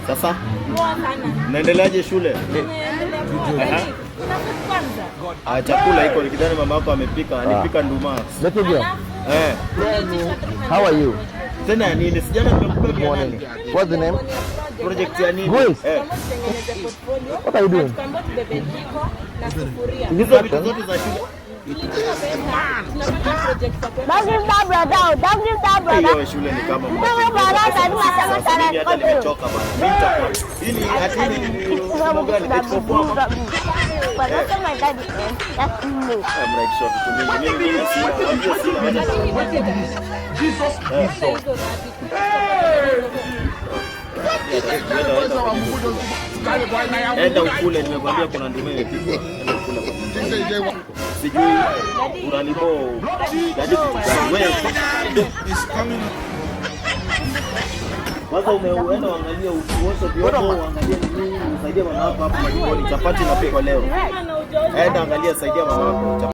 Sasa naendeleaje shule? Chakula iko nikidhani mama yako amepika, alipika nduma. How are you? Tena nini? Sijana nimekupa morning. What's the name? Project ya nini? What are you doing? Hizo vitu zote za shule. Don't give that brother. Don't give that brother. Hiyo shule ni kama mimi hata nimechoka bana. Mimi nitakuwa ili hatini But also my daddy that's me. I'm like sure vitu mingi. Mimi Jesus. Enda ukule, nimekwambia kuna nduma imepikwa. Enda ukule kwa mjini. Sijui unalipo jadi wewe kwanza umeenda uangalia uosho vyombo, uangalie nini, usaidie mama wako hapo majikoni, chapati inapikwa leo. Enda angalia, saidia mama wako.